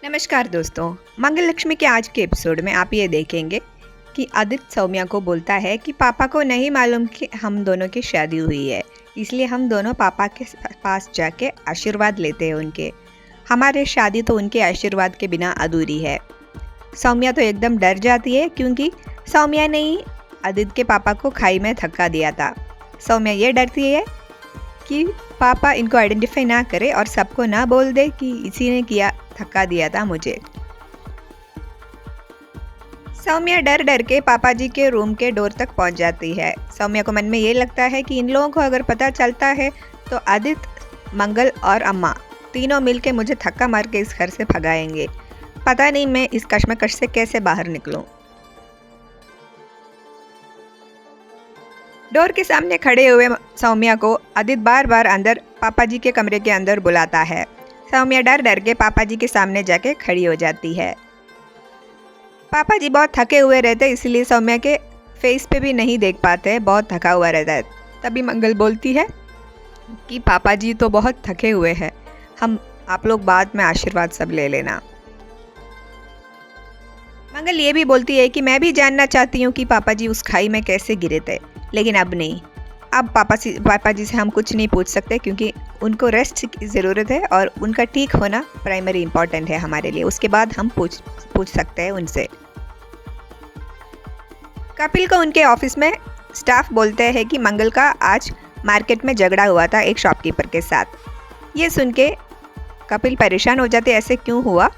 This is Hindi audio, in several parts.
नमस्कार दोस्तों। मंगल लक्ष्मी के आज के एपिसोड में आप ये देखेंगे कि आदित्य सौम्या को बोलता है कि पापा को नहीं मालूम कि हम दोनों की शादी हुई है, इसलिए हम दोनों पापा के पास जाके आशीर्वाद लेते हैं उनके। हमारी शादी तो उनके आशीर्वाद के बिना अधूरी है। सौम्या तो एकदम डर जाती है क्योंकि सौम्या ने ही आदित्य के पापा को खाई में धक्का दिया था। सौम्या ये डरती है कि पापा इनको आइडेंटिफाई ना करे और सबको ना बोल दे कि इसी ने किया धक्का दिया था मुझे। सौम्या डर डर के पापा जी के रूम के डोर तक पहुंच जाती है। सौम्या को मन में ये लगता है कि इन लोगों को अगर पता चलता है तो आदित्य, मंगल और अम्मा तीनों मिलके मुझे धक्का मार के इस घर से भगाएंगे। पता नहीं मैं इस कश्मकश से कैसे बाहर निकलूं। डोर के सामने खड़े हुए सौम्या को आदित्य बार बार अंदर पापा जी के कमरे के अंदर बुलाता है। सौम्या डर डर के पापा जी के सामने जाके खड़ी हो जाती है। पापा जी बहुत थके हुए रहते इसलिए सौम्या के फेस पे भी नहीं देख पाते, बहुत थका हुआ रहता है। तभी मंगल बोलती है कि पापा जी तो बहुत थके हुए हैं, आप लोग बाद में आशीर्वाद सब ले लेना। मंगल ये भी बोलती है कि मैं भी जानना चाहती हूँ कि पापा जी उस खाई में कैसे गिरे थे, लेकिन अब नहीं। अब पापा जी से हम कुछ नहीं पूछ सकते क्योंकि उनको रेस्ट की ज़रूरत है और उनका ठीक होना प्राइमरी इम्पॉर्टेंट है हमारे लिए। उसके बाद हम पूछ सकते हैं उनसे। कपिल को उनके ऑफिस में स्टाफ बोलते हैं कि मंगल का आज मार्केट में झगड़ा हुआ था एक शॉपकीपर के साथ। ये सुन के कपिल परेशान हो जाते, ऐसे क्यों हुआ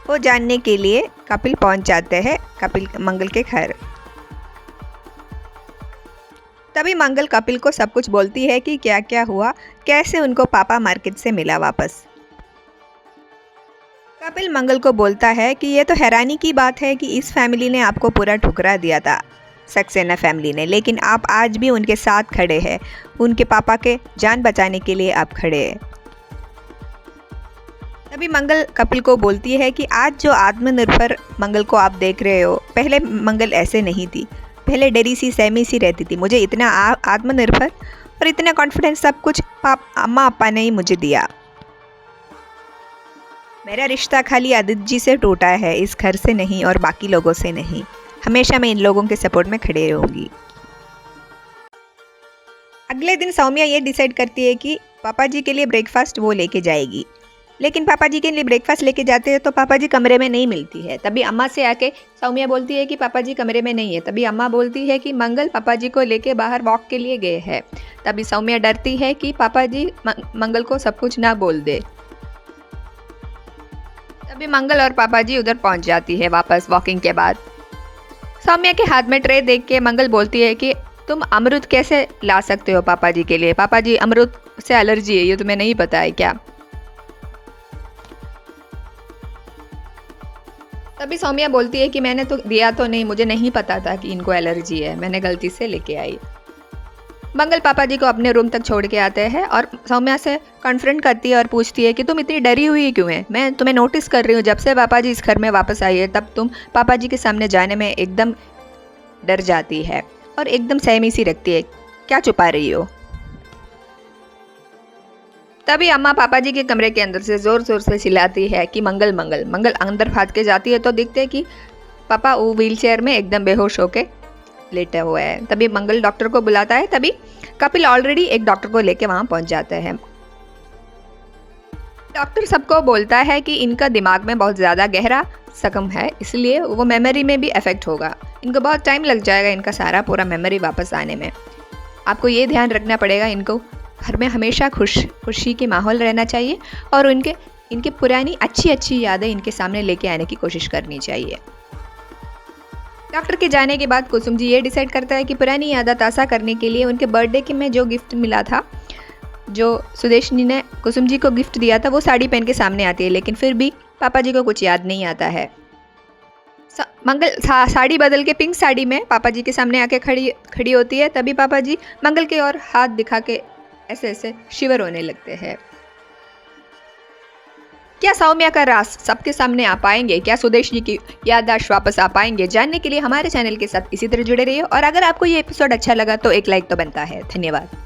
वो जानने के लिए कपिल पहुंच जाते हैं मंगल के घर। तभी मंगल कपिल को सब कुछ बोलती है कि क्या क्या हुआ, कैसे उनको पापा मार्केट से मिला वापस। कपिल मंगल को बोलता है कि ये तो हैरानी की बात है कि इस फैमिली ने आपको पूरा ठुकरा दिया था, सक्सेना फैमिली ने, लेकिन आप आज भी उनके साथ खड़े हैं। उनके पापा के जान बचाने के लिए आप खड़े हैं। तभी मंगल कपिल को बोलती है कि आज जो आत्मनिर्भर मंगल को आप देख रहे हो, पहले मंगल ऐसे नहीं थी। पहले डरी सी सहमी सी रहती थी। मुझे इतना आत्मनिर्भर और इतना कॉन्फिडेंस सब कुछ अम्मा पापा ने ही मुझे दिया। मेरा रिश्ता खाली आदित्य जी से टूटा है, इस घर से नहीं और बाकी लोगों से नहीं। हमेशा मैं इन लोगों के सपोर्ट में खड़े रहूँगी। अगले दिन सौम्या ये डिसाइड करती है कि पापा जी के लिए ब्रेकफास्ट वो लेके जाएगी, लेकिन पापा जी के लिए ब्रेकफास्ट लेके जाते हैं तो पापा जी कमरे में नहीं मिलती है। तभी अम्मा से आके सौम्या बोलती है कि पापा जी कमरे में नहीं है। तभी अम्मा बोलती है कि मंगल पापा जी को लेके बाहर वॉक के लिए गए हैं। तभी सौम्या डरती है कि पापा जी मंगल को सब कुछ ना बोल दे। तभी मंगल और पापा जी उधर पहुंच जाती है वापस वॉकिंग के बाद। सौम्या के हाथ में ट्रे देख के मंगल बोलती है कि तुम अमरूद कैसे ला सकते हो पापा जी के लिए? पापा जी अमरूद से एलर्जी है, ये तुम्हें नहीं पता है क्या? तभी सौम्या बोलती है कि मैंने तो दिया तो नहीं, मुझे नहीं पता था कि इनको एलर्जी है, मैंने गलती से लेके आई। मंगल पापा जी को अपने रूम तक छोड़ के आते हैं और सौम्या से कन्फ्रंट करती है और पूछती है कि तुम इतनी डरी हुई क्यों है? मैं तुम्हें नोटिस कर रही हूँ, जब से पापा जी इस घर में वापस आई है तब तुम पापा जी के सामने जाने में एकदम डर जाती है और एकदम सहमी सी रखती है। क्या छुपा रही हो? तभी अम्मा पापा जी के कमरे के अंदर से ज़ोर ज़ोर से चिल्लाती है कि मंगल मंगल मंगल। अंदर भाग के जाती है तो दिखते हैं कि पापा वो व्हील चेयर में एकदम बेहोश होके लेटे हुए हैं। तभी मंगल डॉक्टर को बुलाता है। तभी कपिल ऑलरेडी एक डॉक्टर को लेके वहाँ पहुँच जाते हैं। डॉक्टर सबको बोलता है कि इनका दिमाग में बहुत ज़्यादा गहरा जख्म है, इसलिए वो मेमोरी में भी इफेक्ट होगा। इनको बहुत टाइम लग जाएगा इनका सारा पूरा मेमोरी वापस आने में। आपको ये ध्यान रखना पड़ेगा, इनको घर में हमेशा खुशी के माहौल रहना चाहिए और इनके पुरानी अच्छी यादें इनके सामने लेके आने की कोशिश करनी चाहिए। डॉक्टर के जाने के बाद कुसुम जी ये डिसाइड करता है कि पुरानी यादें ताज़ा करने के लिए उनके बर्थडे के में जो गिफ्ट मिला था, जो सुदेशनी ने कुसुम जी को गिफ्ट दिया था, वो साड़ी पहन के सामने आती है, लेकिन फिर भी पापा जी को कुछ याद नहीं आता है। मंगल साड़ी बदल के पिंक साड़ी में पापा जी के सामने आके खड़ी होती है। तभी पापा जी मंगल के और हाथ दिखा के ऐसे शिवर होने लगते हैं। क्या सौम्या का राज सबके सामने आ पाएंगे? क्या सुदेश जी की याददाश्त वापस आ पाएंगे? जानने के लिए हमारे चैनल के साथ इसी तरह जुड़े रहिए और अगर आपको ये एपिसोड अच्छा लगा तो एक लाइक तो बनता है। धन्यवाद।